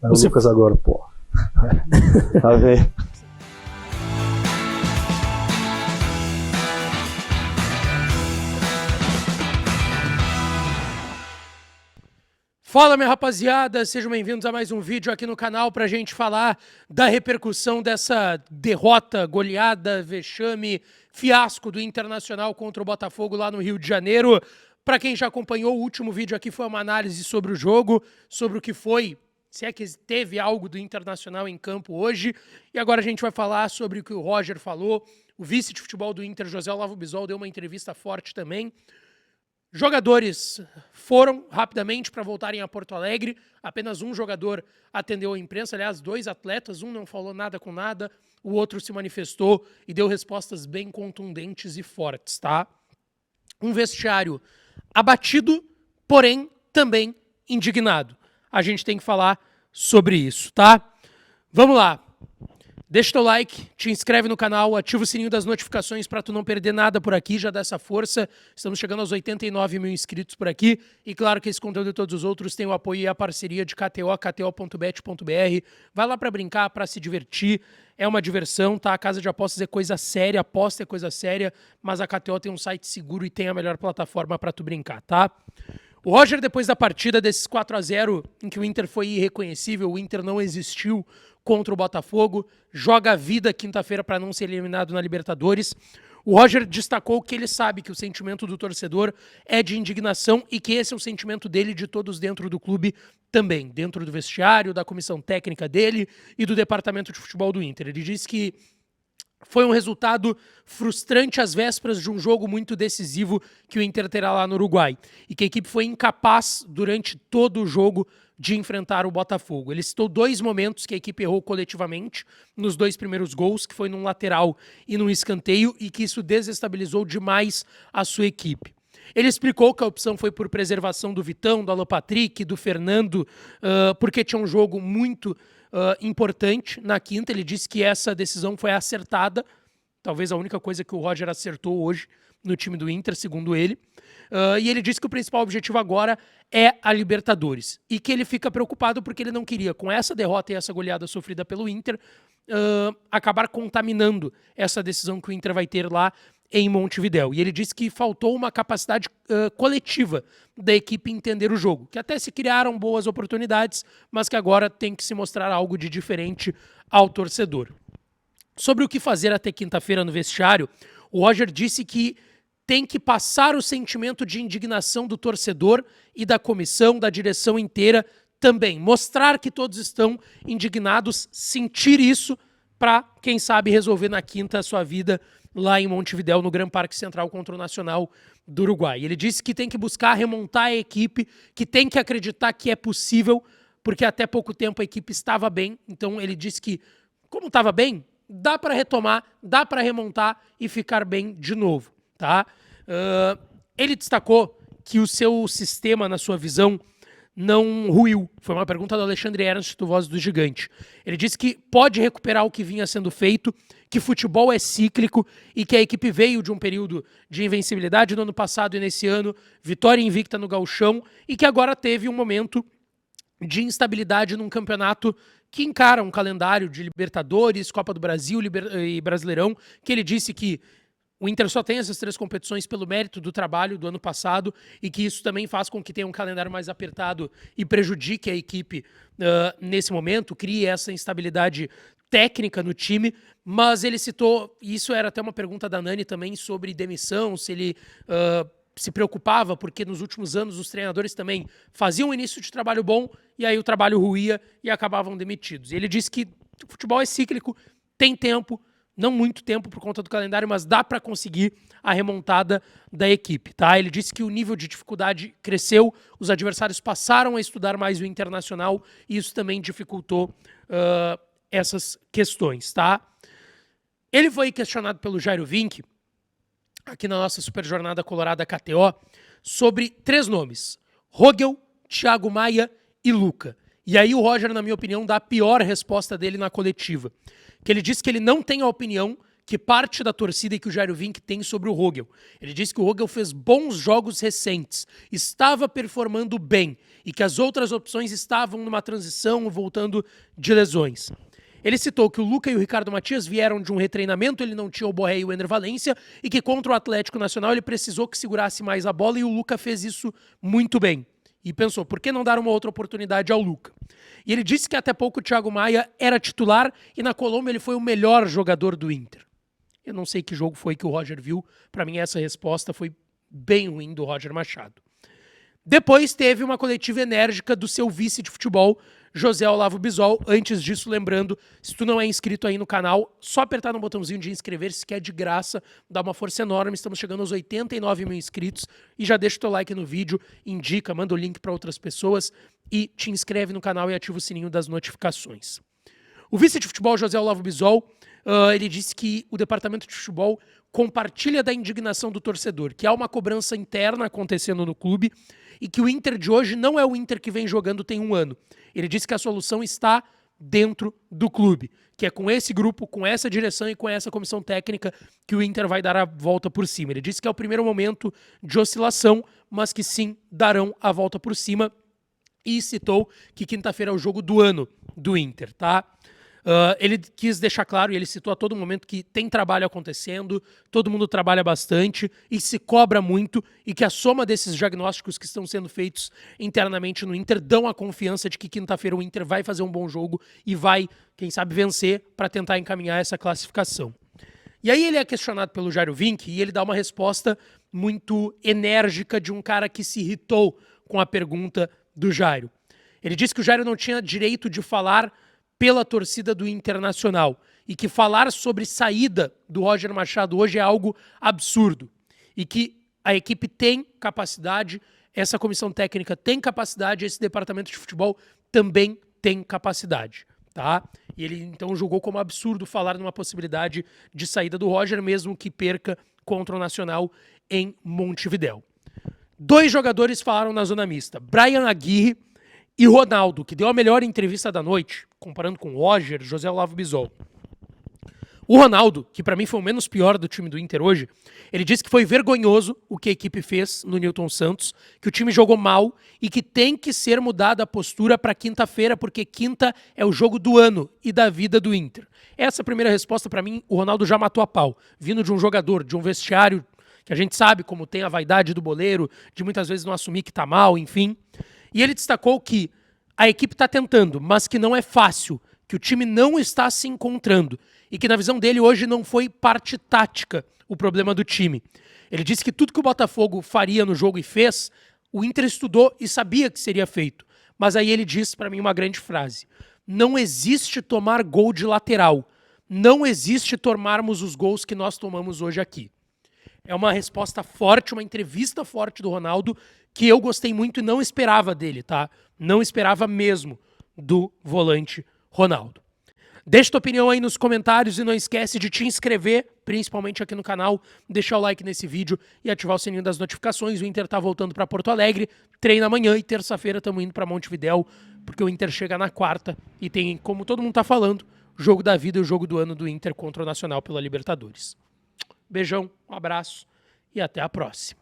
É o Lucas agora, pô. Tá vendo? Fala, minha rapaziada, sejam bem-vindos a mais um vídeo aqui no canal pra gente falar da repercussão dessa derrota, goleada, vexame, fiasco do Internacional contra o Botafogo lá no Rio de Janeiro. Pra quem já acompanhou, o último vídeo aqui foi uma análise sobre o jogo, sobre o que foi, se é que teve algo do Internacional em campo hoje. E agora a gente vai falar sobre o que o Roger falou. O vice de futebol do Inter, José Olavo Bisol, deu uma entrevista forte também. Jogadores foram rapidamente para voltarem a Porto Alegre. Apenas um jogador atendeu a imprensa, aliás, 2 atletas, um não falou nada com nada, o outro se manifestou e deu respostas bem contundentes e fortes, tá? Um vestiário abatido, porém também indignado. A gente tem que falar sobre isso, tá? Vamos lá. Deixa o teu like, te inscreve no canal, ativa o sininho das notificações para tu não perder nada por aqui, já dá essa força. Estamos chegando aos 89 mil inscritos por aqui. E claro que esse conteúdo e todos os outros têm o apoio e a parceria de KTO, kto.bet.br. Vai lá para brincar, para se divertir. É uma diversão, tá? A casa de apostas é coisa séria, aposta é coisa séria, mas a KTO tem um site seguro e tem a melhor plataforma para tu brincar, tá? O Roger, depois da partida desses 4-0, em que o Inter foi irreconhecível, o Inter não existiu contra o Botafogo, joga a vida quinta-feira para não ser eliminado na Libertadores. O Roger destacou que ele sabe que o sentimento do torcedor é de indignação e que esse é o sentimento dele e de todos dentro do clube também, dentro do vestiário, da comissão técnica dele e do departamento de futebol do Inter. Ele disse que foi um resultado frustrante às vésperas de um jogo muito decisivo que o Inter terá lá no Uruguai e que a equipe foi incapaz durante todo o jogo de enfrentar o Botafogo. Ele citou 2 momentos que a equipe errou coletivamente nos 2 primeiros gols, que foi num lateral e num escanteio, e que isso desestabilizou demais a sua equipe. Ele explicou que a opção foi por preservação do Vitão, do Alan Patrick, do Fernando, porque tinha um jogo muito importante na quinta. Ele disse que essa decisão foi acertada, talvez a única coisa que o Roger acertou hoje no time do Inter, segundo ele. E ele disse que o principal objetivo agora é a Libertadores. E que ele fica preocupado porque ele não queria, com essa derrota e essa goleada sofrida pelo Inter, acabar contaminando essa decisão que o Inter vai ter lá em Montevidéu. E ele disse que faltou uma capacidade coletiva da equipe entender o jogo, que até se criaram boas oportunidades, mas que agora tem que se mostrar algo de diferente ao torcedor. Sobre o que fazer até quinta-feira no vestiário, o Roger disse que tem que passar o sentimento de indignação do torcedor e da comissão, da direção inteira também. Mostrar que todos estão indignados, sentir isso para, quem sabe, resolver na quinta a sua vida lá em Montevidéu, no Gran Parque Central contra o Nacional do Uruguai. Ele disse que tem que buscar remontar a equipe, que tem que acreditar que é possível, porque até pouco tempo a equipe estava bem. Então ele disse que, como estava bem, dá para retomar, dá para remontar e ficar bem de novo, tá? Ele destacou que o seu sistema, na sua visão, não ruiu. Foi uma pergunta do Alexandre Ernst, do Voz do Gigante. Ele disse que pode recuperar o que vinha sendo feito, que futebol é cíclico e que a equipe veio de um período de invencibilidade no ano passado e nesse ano, vitória invicta no Gauchão, e que agora teve um momento de instabilidade num campeonato que encara um calendário de Libertadores, Copa do Brasil e Brasileirão, que ele disse que o Inter só tem essas 3 competições pelo mérito do trabalho do ano passado e que isso também faz com que tenha um calendário mais apertado e prejudique a equipe nesse momento, crie essa instabilidade técnica no time, mas ele citou, e isso era até uma pergunta da Nani também, sobre demissão, se ele se preocupava, porque nos últimos anos os treinadores também faziam um início de trabalho bom e aí o trabalho ruía e acabavam demitidos. E ele disse que o futebol é cíclico, tem tempo, não muito tempo por conta do calendário, mas dá para conseguir a remontada da equipe, tá? Ele disse que o nível de dificuldade cresceu, os adversários passaram a estudar mais o Internacional e isso também dificultou essas questões, tá? Ele foi questionado pelo Jairo Vinck, aqui na nossa Super Jornada Colorada KTO, sobre 3 nomes: Rogel, Thiago Maia e Luca. E aí o Roger, na minha opinião, dá a pior resposta dele na coletiva. Que ele disse que ele não tem a opinião que parte da torcida e que o Jairo Vinck tem sobre o Rogel. Ele disse que o Rogel fez bons jogos recentes, estava performando bem e que as outras opções estavam numa transição, voltando de lesões. Ele citou que o Luca e o Ricardo Matias vieram de um retreinamento, ele não tinha o Borré e o Ener Valencia, e que contra o Atlético Nacional ele precisou que segurasse mais a bola e o Luca fez isso muito bem. E pensou, por que não dar uma outra oportunidade ao Luca? E ele disse que até pouco o Thiago Maia era titular e na Colômbia ele foi o melhor jogador do Inter. Eu não sei que jogo foi que o Roger viu, para mim essa resposta foi bem ruim do Roger Machado. Depois teve uma coletiva enérgica do seu vice de futebol, José Olavo Bisol. Antes disso, lembrando, se tu não é inscrito aí no canal, só apertar no botãozinho de inscrever-se, que é de graça, dá uma força enorme. Estamos chegando aos 89 mil inscritos e já deixa o teu like no vídeo, indica, manda o link para outras pessoas e te inscreve no canal e ativa o sininho das notificações. O vice de futebol, José Olavo Bisol, ele disse que o departamento de futebol compartilha da indignação do torcedor, que há uma cobrança interna acontecendo no clube e que o Inter de hoje não é o Inter que vem jogando tem um ano. Ele disse que a solução está dentro do clube, que é com esse grupo, com essa direção e com essa comissão técnica que o Inter vai dar a volta por cima. Ele disse que é o primeiro momento de oscilação, mas que sim, darão a volta por cima e citou que quinta-feira é o jogo do ano do Inter, tá? Ele quis deixar claro, e ele citou a todo momento, que tem trabalho acontecendo, todo mundo trabalha bastante e se cobra muito, e que a soma desses diagnósticos que estão sendo feitos internamente no Inter dão a confiança de que quinta-feira o Inter vai fazer um bom jogo e vai, quem sabe, vencer para tentar encaminhar essa classificação. E aí ele é questionado pelo Jairo Vinck e ele dá uma resposta muito enérgica de um cara que se irritou com a pergunta do Jairo. Ele disse que o Jairo não tinha direito de falar pela torcida do Internacional e que falar sobre saída do Roger Machado hoje é algo absurdo e que a equipe tem capacidade, essa comissão técnica tem capacidade, esse departamento de futebol também tem capacidade, tá? E ele então julgou como absurdo falar numa possibilidade de saída do Roger, mesmo que perca contra o Nacional em Montevidéu. 2 jogadores falaram na zona mista, Brian Aguirre e Ronaldo, que deu a melhor entrevista da noite, comparando com Roger, José Olavo Bisol. O Ronaldo, que para mim foi o menos pior do time do Inter hoje, ele disse que foi vergonhoso o que a equipe fez no Nilton Santos, que o time jogou mal e que tem que ser mudada a postura para quinta-feira, porque quinta é o jogo do ano e da vida do Inter. Essa primeira resposta, para mim, o Ronaldo já matou a pau, vindo de um jogador, de um vestiário que a gente sabe como tem a vaidade do boleiro, de muitas vezes não assumir que tá mal, enfim. E ele destacou que a equipe está tentando, mas que não é fácil, que o time não está se encontrando e que na visão dele hoje não foi parte tática o problema do time. Ele disse que tudo que o Botafogo faria no jogo e fez, o Inter estudou e sabia que seria feito. Mas aí ele disse para mim uma grande frase: não existe tomar gol de lateral, não existe tomarmos os gols que nós tomamos hoje aqui. É uma resposta forte, uma entrevista forte do Ronaldo, que eu gostei muito e não esperava dele, tá? Não esperava mesmo do volante Ronaldo. Deixa tua opinião aí nos comentários e não esquece de te inscrever, principalmente aqui no canal, deixar o like nesse vídeo e ativar o sininho das notificações. O Inter tá voltando para Porto Alegre, treina amanhã e terça-feira estamos indo para Montevidéu, porque o Inter chega na quarta e tem, como todo mundo tá falando, o jogo da vida e o jogo do ano do Inter contra o Nacional pela Libertadores. Beijão, um abraço e até a próxima.